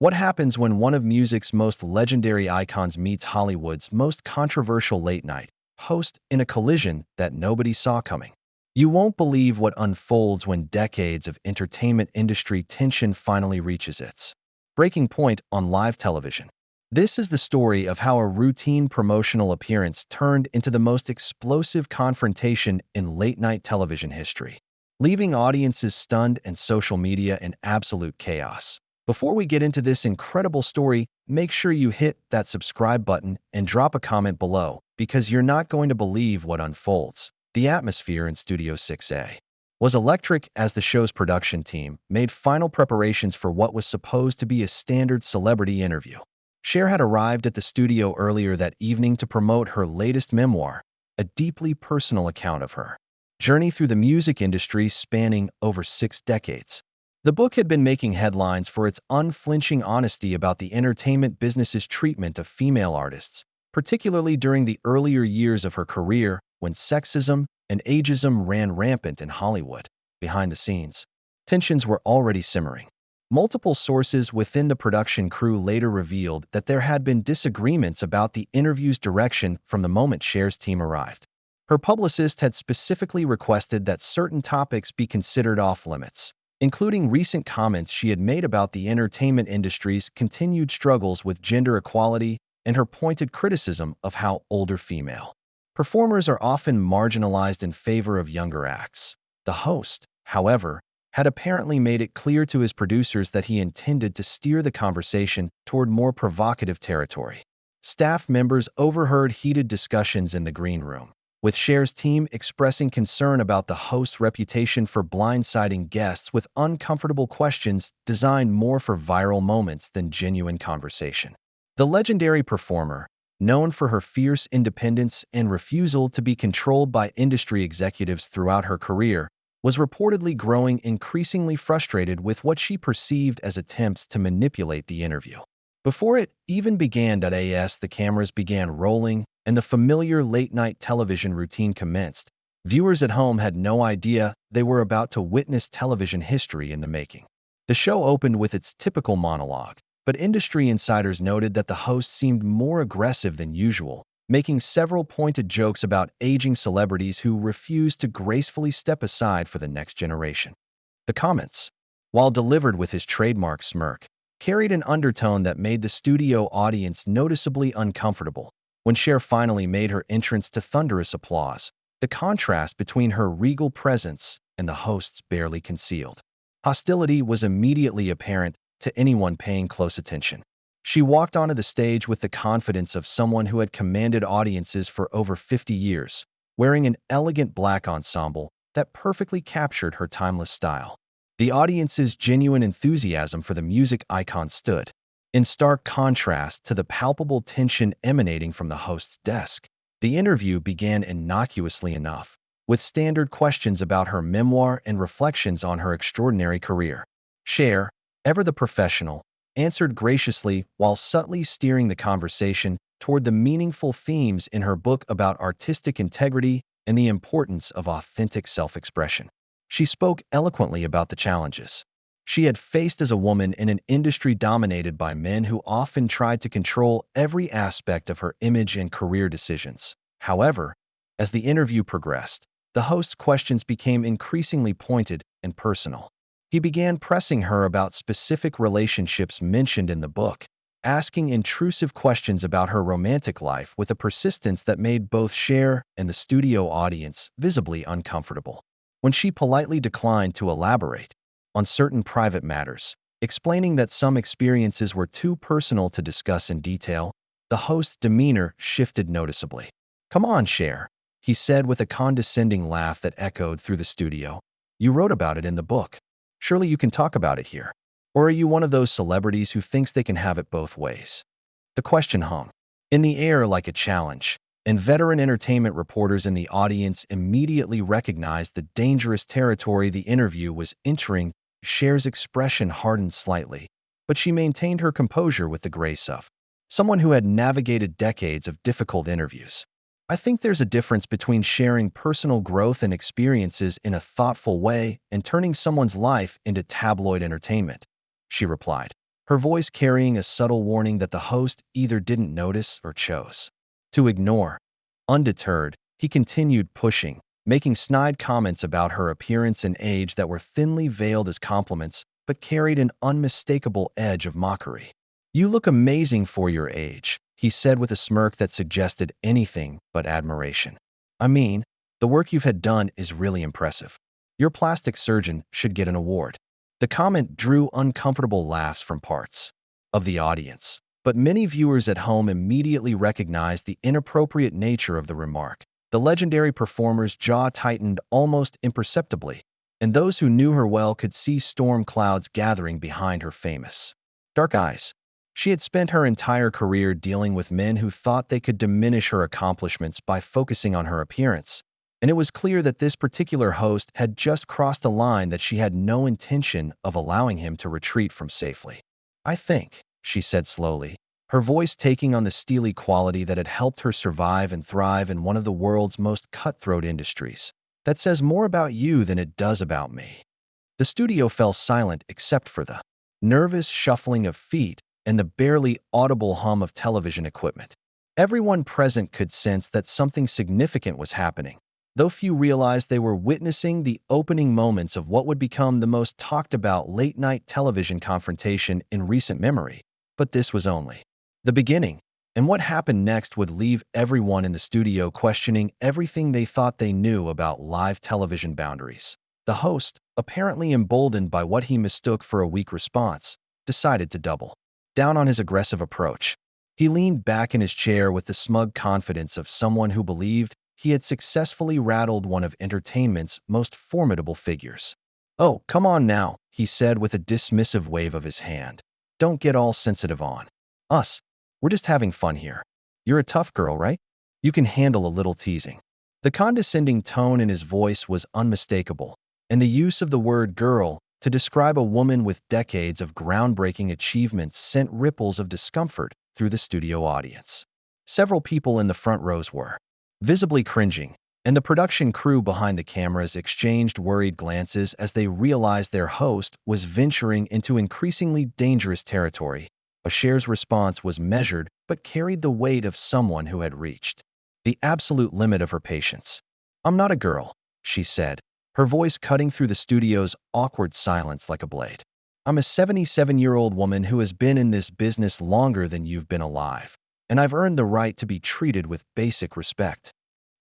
What happens when one of music's most legendary icons meets Hollywood's most controversial late-night host in a collision that nobody saw coming? You won't believe what unfolds when decades of entertainment industry tension finally reaches its breaking point on live television. This is the story of how a routine promotional appearance turned into the most explosive confrontation in late-night television history, leaving audiences stunned and social media in absolute chaos. Before we get into this incredible story, make sure you hit that subscribe button and drop a comment below because you're not going to believe what unfolds. The atmosphere in Studio 6A was electric as the show's production team made final preparations for what was supposed to be a standard celebrity interview. Cher had arrived at the studio earlier that evening to promote her latest memoir, a deeply personal account of her journey through the music industry spanning over 6 decades. The book had been making headlines for its unflinching honesty about the entertainment business's treatment of female artists, particularly during the earlier years of her career when sexism and ageism ran rampant in Hollywood. Behind the scenes, tensions were already simmering. Multiple sources within the production crew later revealed that there had been disagreements about the interview's direction from the moment Cher's team arrived. Her publicist had specifically requested that certain topics be considered off-limits, including recent comments she had made about the entertainment industry's continued struggles with gender equality and her pointed criticism of how older female performers are often marginalized in favor of younger acts. The host, however, had apparently made it clear to his producers that he intended to steer the conversation toward more provocative territory. Staff members overheard heated discussions in the green room, with Cher's team expressing concern about the host's reputation for blindsiding guests with uncomfortable questions designed more for viral moments than genuine conversation. The legendary performer, known for her fierce independence and refusal to be controlled by industry executives throughout her career, was reportedly growing increasingly frustrated with what she perceived as attempts to manipulate the interview. Before it even began, the cameras began rolling and the familiar late-night television routine commenced. Viewers at home had no idea they were about to witness television history in the making. The show opened with its typical monologue, but industry insiders noted that the host seemed more aggressive than usual, making several pointed jokes about aging celebrities who refused to gracefully step aside for the next generation. The comments, while delivered with his trademark smirk, carried an undertone that made the studio audience noticeably uncomfortable. When Cher finally made her entrance to thunderous applause, the contrast between her regal presence and the host's barely concealed hostility was immediately apparent to anyone paying close attention. She walked onto the stage with the confidence of someone who had commanded audiences for over 50 years, wearing an elegant black ensemble that perfectly captured her timeless style. The audience's genuine enthusiasm for the music icon stood in stark contrast to the palpable tension emanating from the host's desk. The interview began innocuously enough, with standard questions about her memoir and reflections on her extraordinary career. Cher, ever the professional, answered graciously while subtly steering the conversation toward the meaningful themes in her book about artistic integrity and the importance of authentic self-expression. She spoke eloquently about the challenges she had faced as a woman in an industry dominated by men who often tried to control every aspect of her image and career decisions. However, as the interview progressed, the host's questions became increasingly pointed and personal. He began pressing her about specific relationships mentioned in the book, asking intrusive questions about her romantic life with a persistence that made both Cher and the studio audience visibly uncomfortable. When she politely declined to elaborate on certain private matters, explaining that some experiences were too personal to discuss in detail, the host's demeanor shifted noticeably. "Come on, Cher," he said with a condescending laugh that echoed through the studio. "You wrote about it in the book. Surely you can talk about it here. Or are you one of those celebrities who thinks they can have it both ways?" The question hung in the air like a challenge, and veteran entertainment reporters in the audience immediately recognized the dangerous territory the interview was entering. Cher's expression hardened slightly, but she maintained her composure with the grace of someone who had navigated decades of difficult interviews. "I think there's a difference between sharing personal growth and experiences in a thoughtful way and turning someone's life into tabloid entertainment," she replied. her voice carrying a subtle warning that the host either didn't notice or chose to ignore. Undeterred, he continued pushing, making snide comments about her appearance and age that were thinly veiled as compliments but carried an unmistakable edge of mockery. "You look amazing for your age," he said with a smirk that suggested anything but admiration. "I mean, the work you've had done is really impressive. Your plastic surgeon should get an award." The comment drew uncomfortable laughs from parts of the audience, but many viewers at home immediately recognized the inappropriate nature of the remark. The legendary performer's jaw tightened almost imperceptibly, and those who knew her well could see storm clouds gathering behind her famous dark eyes. She had spent her entire career dealing with men who thought they could diminish her accomplishments by focusing on her appearance, and it was clear that this particular host had just crossed a line that she had no intention of allowing him to retreat from safely. "I think," she said slowly, her voice taking on the steely quality that had helped her survive and thrive in one of the world's most cutthroat industries, "that says more about you than it does about me." The studio fell silent except for the nervous shuffling of feet and the barely audible hum of television equipment. Everyone present could sense that something significant was happening, though few realized they were witnessing the opening moments of what would become the most talked-about late-night television confrontation in recent memory. But this was only the beginning, and what happened next would leave everyone in the studio questioning everything they thought they knew about live television boundaries. The host, apparently emboldened by what he mistook for a weak response, decided to double down on his aggressive approach. He leaned back in his chair with the smug confidence of someone who believed he had successfully rattled one of entertainment's most formidable figures. "Oh, come on now," he said with a dismissive wave of his hand. "Don't get all sensitive on us. We're just having fun here. You're a tough girl, right? You can handle a little teasing." The condescending tone in his voice was unmistakable, and the use of the word girl to describe a woman with decades of groundbreaking achievements sent ripples of discomfort through the studio audience. Several people in the front rows were visibly cringing, and the production crew behind the cameras exchanged worried glances as they realized their host was venturing into increasingly dangerous territory. Cher's response was measured but carried the weight of someone who had reached the absolute limit of her patience. "I'm not a girl," she said, her voice cutting through the studio's awkward silence like a blade. "I'm a 77-year-old woman who has been in this business longer than you've been alive, and I've earned the right to be treated with basic respect."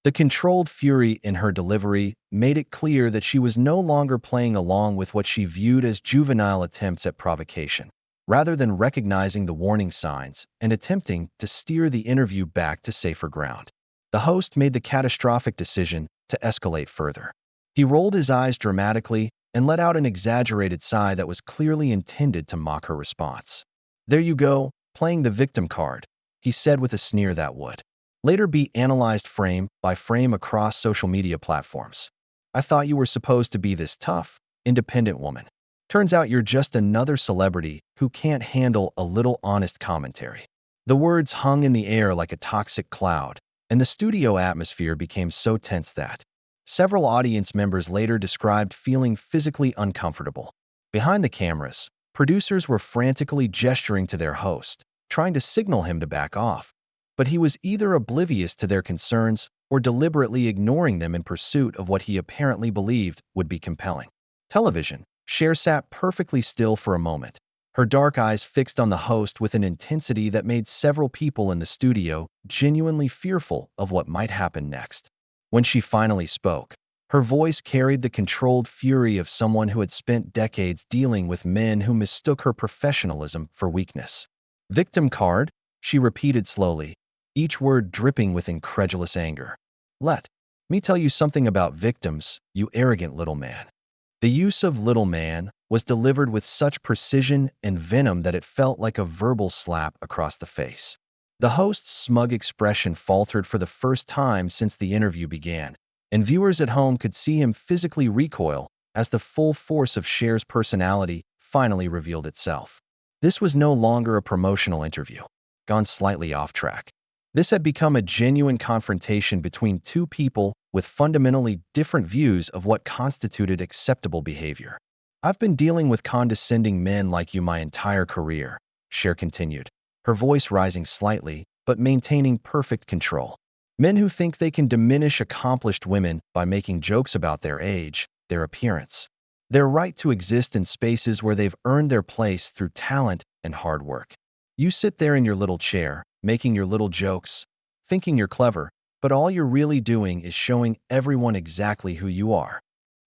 The controlled fury in her delivery made it clear that she was no longer playing along with what she viewed as juvenile attempts at provocation, rather than recognizing the warning signs and attempting to steer the interview back to safer ground. The host made the catastrophic decision to escalate further. He rolled his eyes dramatically and let out an exaggerated sigh that was clearly intended to mock her response. "There you go, playing the victim card," he said with a sneer that would later be analyzed frame by frame across social media platforms. "I thought you were supposed to be this tough, independent woman. Turns out you're just another celebrity who can't handle a little honest commentary." The words hung in the air like a toxic cloud, and the studio atmosphere became so tense that several audience members later described feeling physically uncomfortable. Behind the cameras, producers were frantically gesturing to their host, trying to signal him to back off, but he was either oblivious to their concerns or deliberately ignoring them in pursuit of what he apparently believed would be compelling television. Cher sat perfectly still for a moment, her dark eyes fixed on the host with an intensity that made several people in the studio genuinely fearful of what might happen next. When she finally spoke, her voice carried the controlled fury of someone who had spent decades dealing with men who mistook her professionalism for weakness. "Victim card?" she repeated slowly, each word dripping with incredulous anger. "Let me tell you something about victims, you arrogant little man." The use of little man was delivered with such precision and venom that it felt like a verbal slap across the face. The host's smug expression faltered for the first time since the interview began, and viewers at home could see him physically recoil as the full force of Cher's personality finally revealed itself. This was no longer a promotional interview, gone slightly off track. This had become a genuine confrontation between two people with fundamentally different views of what constituted acceptable behavior. I've been dealing with condescending men like you my entire career, Cher continued, her voice rising slightly, but maintaining perfect control. Men who think they can diminish accomplished women by making jokes about their age, their appearance, their right to exist in spaces where they've earned their place through talent and hard work. You sit there in your little chair, making your little jokes, thinking you're clever, but all you're really doing is showing everyone exactly who you are.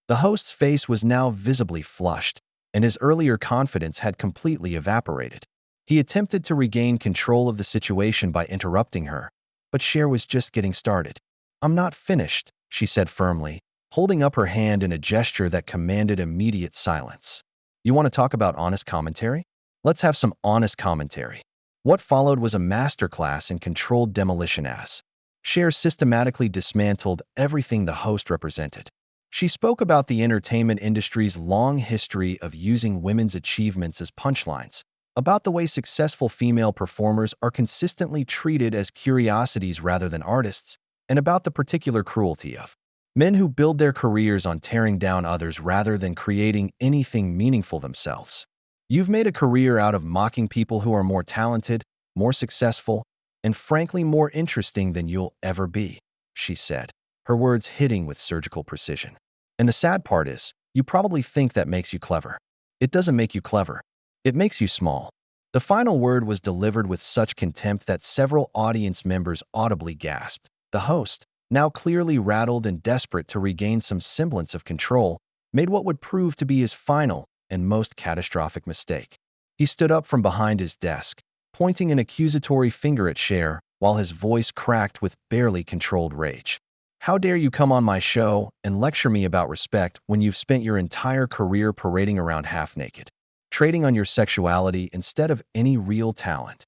The host's face was now visibly flushed, and his earlier confidence had completely evaporated. He attempted to regain control of the situation by interrupting her, but Cher was just getting started. "I'm not finished," she said firmly, holding up her hand in a gesture that commanded immediate silence. "You want to talk about honest commentary? Let's have some honest commentary." What followed was a masterclass in controlled demolition as Cher systematically dismantled everything the host represented. She spoke about the entertainment industry's long history of using women's achievements as punchlines, about the way successful female performers are consistently treated as curiosities rather than artists, and about the particular cruelty of men who build their careers on tearing down others rather than creating anything meaningful themselves. "You've made a career out of mocking people who are more talented, more successful, and frankly more interesting than you'll ever be," she said, her words hitting with surgical precision. "And the sad part is, you probably think that makes you clever. It doesn't make you clever. It makes you small." The final word was delivered with such contempt that several audience members audibly gasped. The host, now clearly rattled and desperate to regain some semblance of control, made what would prove to be his final and most catastrophic mistake. He stood up from behind his desk, pointing an accusatory finger at Cher, while his voice cracked with barely controlled rage. "How dare you come on my show and lecture me about respect when you've spent your entire career parading around half-naked, trading on your sexuality instead of any real talent?"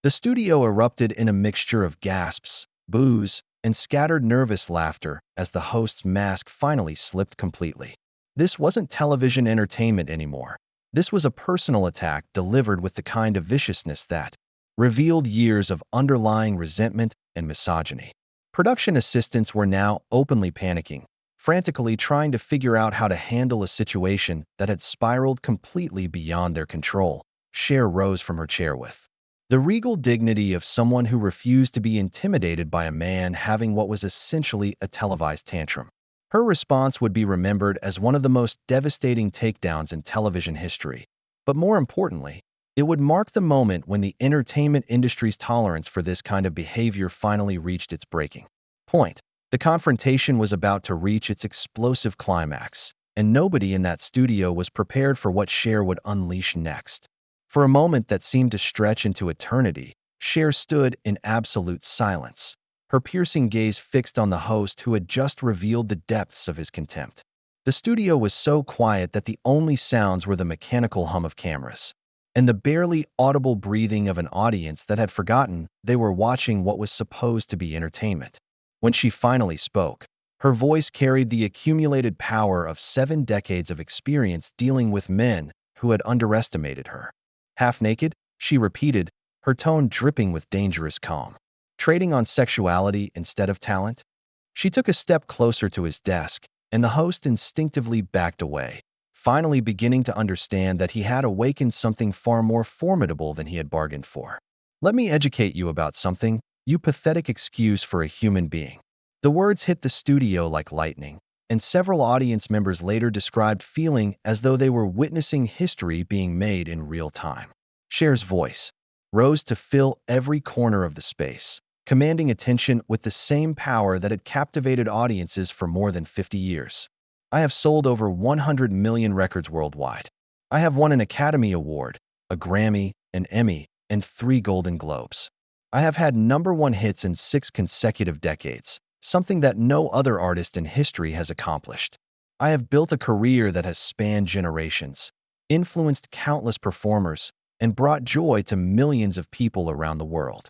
The studio erupted in a mixture of gasps, boos, and scattered nervous laughter as the host's mask finally slipped completely. This wasn't television entertainment anymore. This was a personal attack delivered with the kind of viciousness that revealed years of underlying resentment and misogyny. Production assistants were now openly panicking, frantically trying to figure out how to handle a situation that had spiraled completely beyond their control. Cher rose from her chair with the regal dignity of someone who refused to be intimidated by a man having what was essentially a televised tantrum. Her response would be remembered as one of the most devastating takedowns in television history, but more importantly, it would mark the moment when the entertainment industry's tolerance for this kind of behavior finally reached its breaking point. The confrontation was about to reach its explosive climax, and nobody in that studio was prepared for what Cher would unleash next. For a moment that seemed to stretch into eternity, Cher stood in absolute silence, her piercing gaze fixed on the host who had just revealed the depths of his contempt. The studio was so quiet that the only sounds were the mechanical hum of cameras and the barely audible breathing of an audience that had forgotten they were watching what was supposed to be entertainment. When she finally spoke, her voice carried the accumulated power of 7 decades of experience dealing with men who had underestimated her. "Half-naked?" she repeated, her tone dripping with dangerous calm. "Trading on sexuality instead of talent?" She took a step closer to his desk, and the host instinctively backed away, finally beginning to understand that he had awakened something far more formidable than he had bargained for. "Let me educate you about something, you pathetic excuse for a human being." The words hit the studio like lightning, and several audience members later described feeling as though they were witnessing history being made in real time. Cher's voice rose to fill every corner of the space, commanding attention with the same power that had captivated audiences for more than 50 years. "I have sold over 100 million records worldwide. I have won an Academy Award, a Grammy, an Emmy, and 3 Golden Globes. I have had #1 hits in 6 consecutive decades, something that no other artist in history has accomplished. I have built a career that has spanned generations, influenced countless performers, and brought joy to millions of people around the world."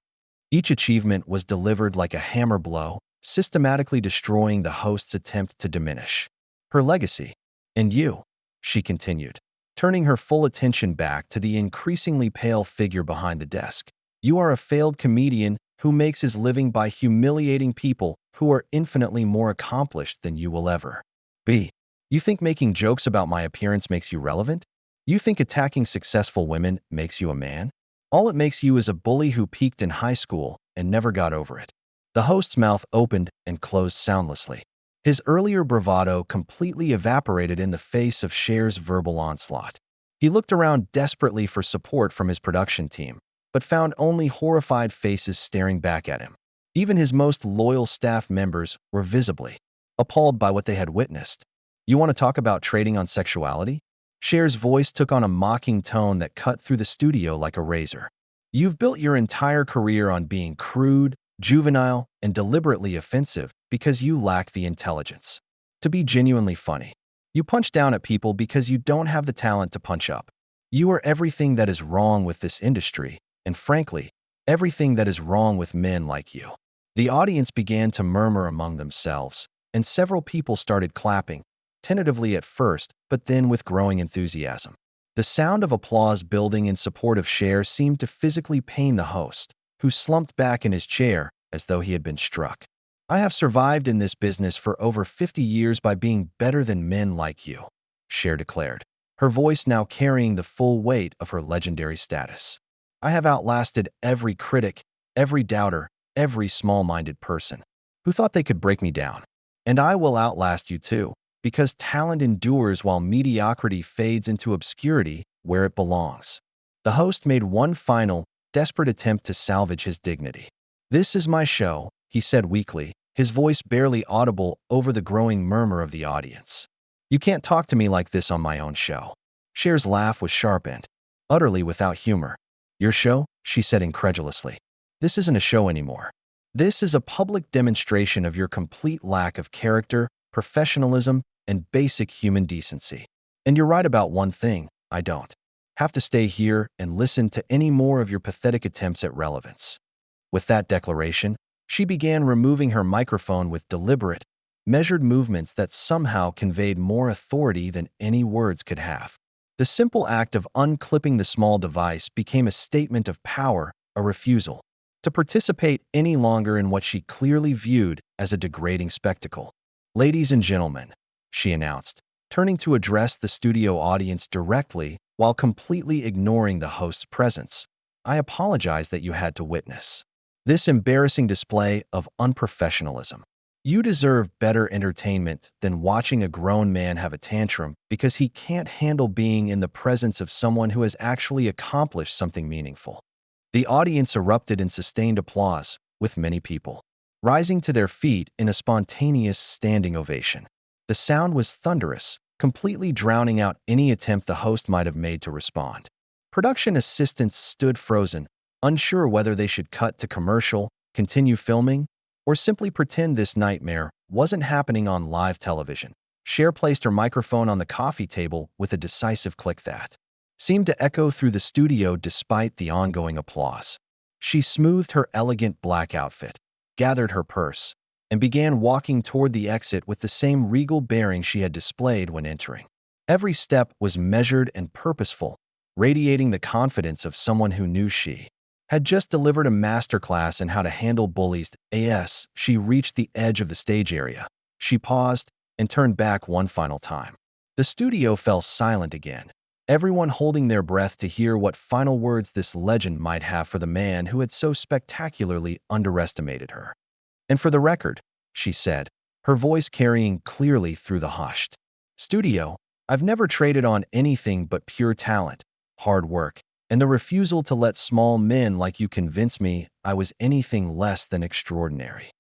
Each achievement was delivered like a hammer blow, systematically destroying the host's attempt to diminish her legacy. "And you," she continued, turning her full attention back to the increasingly pale figure behind the desk. "You are a failed comedian who makes his living by humiliating people who are infinitely more accomplished than you will ever be. You think making jokes about my appearance makes you relevant? You think attacking successful women makes you a man? All it makes you is a bully who peaked in high school and never got over it." The host's mouth opened and closed soundlessly. His earlier bravado completely evaporated in the face of Cher's verbal onslaught. He looked around desperately for support from his production team, but found only horrified faces staring back at him. Even his most loyal staff members were visibly appalled by what they had witnessed. "You want to talk about trading on sexuality?" Cher's voice took on a mocking tone that cut through the studio like a razor. "You've built your entire career on being crude, juvenile, and deliberately offensive because you lack the intelligence to be genuinely funny. You punch down at people because you don't have the talent to punch up. You are everything that is wrong with this industry, and frankly, everything that is wrong with men like you." The audience began to murmur among themselves, and several people started clapping, tentatively at first, but then with growing enthusiasm. The sound of applause building in support of Cher seemed to physically pain the host, who slumped back in his chair as though he had been struck. "I have survived in this business for over 50 years by being better than men like you," Cher declared, her voice now carrying the full weight of her legendary status. "I have outlasted every critic, every doubter, every small-minded person who thought they could break me down. And I will outlast you too, because talent endures while mediocrity fades into obscurity where it belongs." The host made one final, desperate attempt to salvage his dignity. "This is my show," he said weakly, his voice barely audible over the growing murmur of the audience. "You can't talk to me like this on my own show." Cher's laugh was sharp and utterly without humor. "Your show?" she said incredulously. "This isn't a show anymore. This is a public demonstration of your complete lack of character, professionalism, and basic human decency. And you're right about one thing: I don't have to stay here and listen to any more of your pathetic attempts at relevance." With that declaration, she began removing her microphone with deliberate, measured movements that somehow conveyed more authority than any words could have. The simple act of unclipping the small device became a statement of power, a refusal to participate any longer in what she clearly viewed as a degrading spectacle. "Ladies and gentlemen," she announced, turning to address the studio audience directly while completely ignoring the host's presence, "I apologize that you had to witness this embarrassing display of unprofessionalism. You deserve better entertainment than watching a grown man have a tantrum because he can't handle being in the presence of someone who has actually accomplished something meaningful." The audience erupted in sustained applause, with many people rising to their feet in a spontaneous standing ovation. The sound was thunderous, completely drowning out any attempt the host might have made to respond. Production assistants stood frozen, unsure whether they should cut to commercial, continue filming, or simply pretend this nightmare wasn't happening on live television. Cher placed her microphone on the coffee table with a decisive click that seemed to echo through the studio despite the ongoing applause. She smoothed her elegant black outfit, gathered her purse, and began walking toward the exit with the same regal bearing she had displayed when entering. Every step was measured and purposeful, radiating the confidence of someone who knew she had just delivered a masterclass in how to handle bullies. As she reached the edge of the stage area, she paused and turned back one final time. The studio fell silent again, everyone holding their breath to hear what final words this legend might have for the man who had so spectacularly underestimated her. "And for the record," she said, her voice carrying clearly through the hushed studio, "I've never traded on anything but pure talent, hard work, and the refusal to let small men like you convince me I was anything less than extraordinary."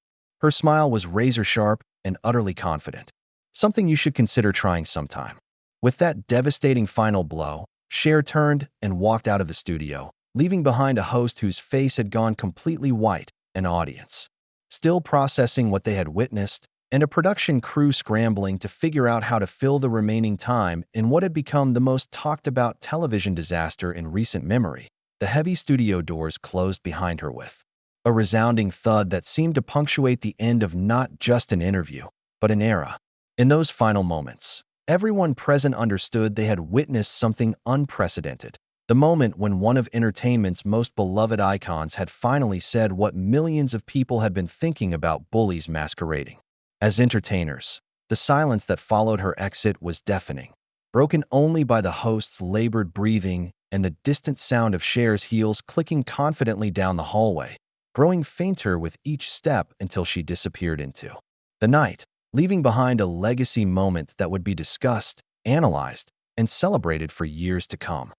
Her smile was razor-sharp and utterly confident. "Something you should consider trying sometime." With that devastating final blow, Cher turned and walked out of the studio, leaving behind a host whose face had gone completely white, an audience still processing what they had witnessed, and a production crew scrambling to figure out how to fill the remaining time in what had become the most talked-about television disaster in recent memory. The heavy studio doors closed behind her with a resounding thud that seemed to punctuate the end of not just an interview, but an era. In those final moments, everyone present understood they had witnessed something unprecedented. The moment when one of entertainment's most beloved icons had finally said what millions of people had been thinking about bullies masquerading as entertainers. The silence that followed her exit was deafening, broken only by the host's labored breathing and the distant sound of Cher's heels clicking confidently down the hallway, growing fainter with each step until she disappeared into the night, leaving behind a legacy moment that would be discussed, analyzed, and celebrated for years to come.